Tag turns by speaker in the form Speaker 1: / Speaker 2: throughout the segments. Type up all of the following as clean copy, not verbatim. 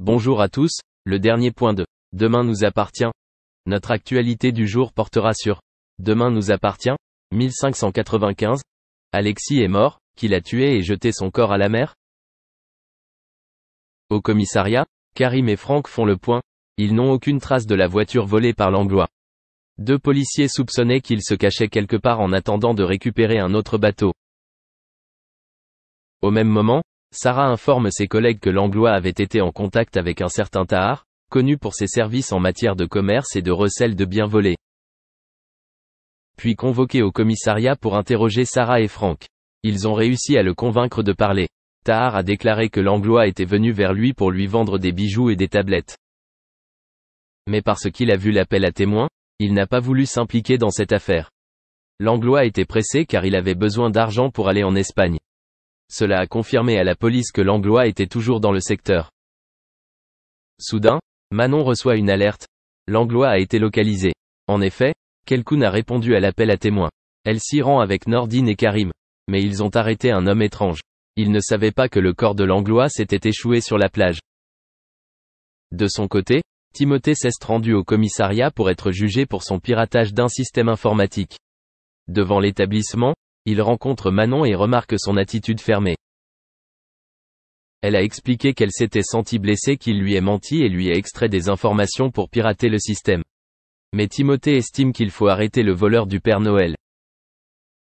Speaker 1: Bonjour à tous, le dernier point de Demain nous appartient. Notre actualité du jour portera sur Demain nous appartient, 1595. Alexis est mort, qui l'a tué et jeté son corps à la mer? Au commissariat, Karim et Franck font le point. Ils n'ont aucune trace de la voiture volée par Langlois. Deux policiers soupçonnaient qu'il se cachait quelque part en attendant de récupérer un autre bateau. Au même moment, Sarah informe ses collègues que Langlois avait été en contact avec un certain Tahar, connu pour ses services en matière de commerce et de recel de biens volés. Puis convoqués au commissariat pour interroger Sarah et Franck. Ils ont réussi à le convaincre de parler. Tahar a déclaré que Langlois était venu vers lui pour lui vendre des bijoux et des tablettes. Mais parce qu'il a vu l'appel à témoins, il n'a pas voulu s'impliquer dans cette affaire. Langlois était pressé car il avait besoin d'argent pour aller en Espagne. Cela a confirmé à la police que Langlois était toujours dans le secteur. Soudain, Manon reçoit une alerte. Langlois a été localisé. En effet, Kelkoun a répondu à l'appel à témoins. Elle s'y rend avec Nordine et Karim. Mais ils ont arrêté un homme étrange. Ils ne savaient pas que le corps de Langlois s'était échoué sur la plage. De son côté, Timothée s'est rendu au commissariat pour être jugé pour son piratage d'un système informatique. Devant l'établissement, il rencontre Manon et remarque son attitude fermée. Elle a expliqué qu'elle s'était sentie blessée qu'il lui ait menti et lui ait extrait des informations pour pirater le système. Mais Timothée estime qu'il faut arrêter le voleur du Père Noël.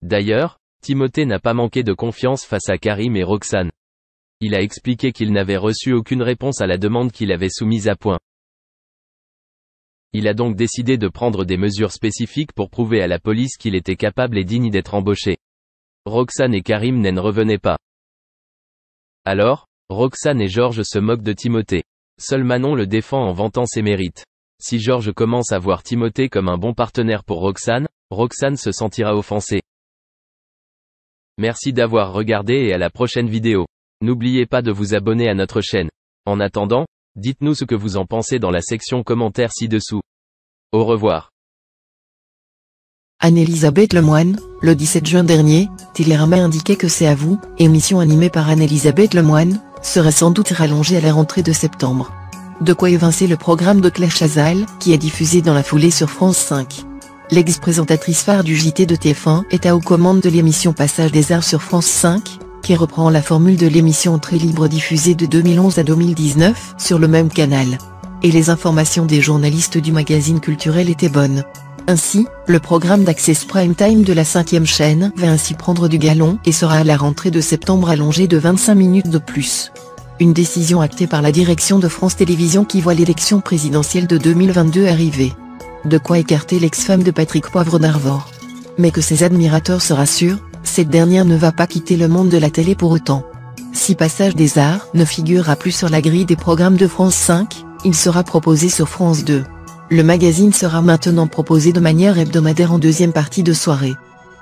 Speaker 1: D'ailleurs, Timothée n'a pas manqué de confiance face à Karim et Roxane. Il a expliqué qu'il n'avait reçu aucune réponse à la demande qu'il avait soumise à point. Il a donc décidé de prendre des mesures spécifiques pour prouver à la police qu'il était capable et digne d'être embauché. Roxane et Karim n'en revenaient pas. Alors, Roxane et Georges se moquent de Timothée. Seul Manon le défend en vantant ses mérites. Si Georges commence à voir Timothée comme un bon partenaire pour Roxane, Roxane se sentira offensée. Merci d'avoir regardé et à la prochaine vidéo. N'oubliez pas de vous abonner à notre chaîne. En attendant, dites-nous ce que vous en pensez dans la section commentaires ci-dessous. Au revoir.
Speaker 2: Anne-Elisabeth Lemoine, le 17 juin dernier, Télérama indiquait que C'est à vous, émission animée par Anne-Elisabeth Lemoine, serait sans doute rallongée à la rentrée de septembre. De quoi évincer le programme de Claire Chazal, qui est diffusé dans la foulée sur France 5. L'ex-présentatrice phare du JT de TF1 est aux commandes de l'émission Passage des Arts sur France 5, qui reprend la formule de l'émission Entrée libre diffusée de 2011 à 2019 sur le même canal. Et les informations des journalistes du magazine culturel étaient bonnes. Ainsi, le programme d'Access Prime Time de la 5e chaîne va ainsi prendre du galon et sera à la rentrée de septembre allongé de 25 minutes de plus. Une décision actée par la direction de France Télévisions qui voit l'élection présidentielle de 2022 arriver. De quoi écarter l'ex-femme de Patrick Poivre d'Arvor. Mais que ses admirateurs se rassurent, cette dernière ne va pas quitter le monde de la télé pour autant. Si Passage des Arts ne figurera plus sur la grille des programmes de France 5, il sera proposé sur France 2. Le magazine sera maintenant proposé de manière hebdomadaire en deuxième partie de soirée.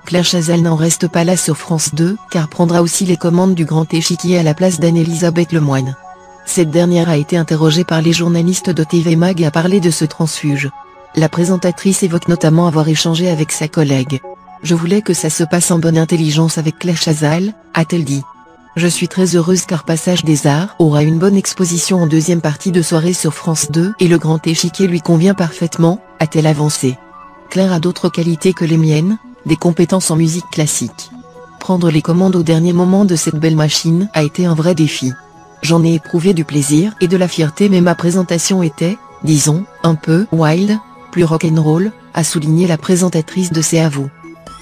Speaker 2: Claire Chazal n'en reste pas là sur France 2, car prendra aussi les commandes du Grand Échiquier à la place d'Anne-Elisabeth Lemoine. Cette dernière a été interrogée par les journalistes de TV Mag et a parlé de ce transfuge. La présentatrice évoque notamment avoir échangé avec sa collègue. « Je voulais que ça se passe en bonne intelligence avec Claire Chazal », a-t-elle dit. « Je suis très heureuse car Passage des Arts aura une bonne exposition en deuxième partie de soirée sur France 2 et le Grand Échiquier lui convient parfaitement », a-t-elle avancé. Claire a d'autres qualités que les miennes, des compétences en musique classique. Prendre les commandes au dernier moment de cette belle machine a été un vrai défi. J'en ai éprouvé du plaisir et de la fierté mais ma présentation était, disons, un peu wild, plus rock'n'roll, a souligné la présentatrice de C'est à vous.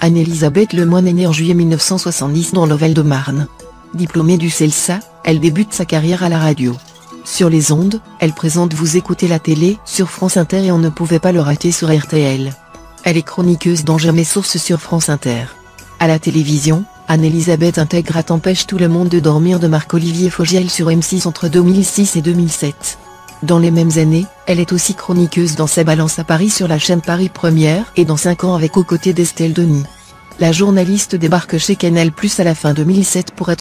Speaker 2: Anne-Elisabeth Lemoine est née en juillet 1970 dans le Val-de-Marne. Diplômée du CELSA, elle débute sa carrière à la radio. Sur les ondes, elle présente Vous écoutez la télé sur France Inter et on ne pouvait pas le rater sur RTL. Elle est chroniqueuse dans Jamais Source sur France Inter. À la télévision, Anne-Elisabeth intègre à T'empêche tout le monde de dormir de Marc-Olivier Fogiel sur M6 entre 2006 et 2007. Dans les mêmes années, elle est aussi chroniqueuse dans Sa balance à Paris sur la chaîne Paris Première et dans 5 ans avec aux côtés d'Estelle Denis. La journaliste débarque chez Canal+ à la fin 2007 pour être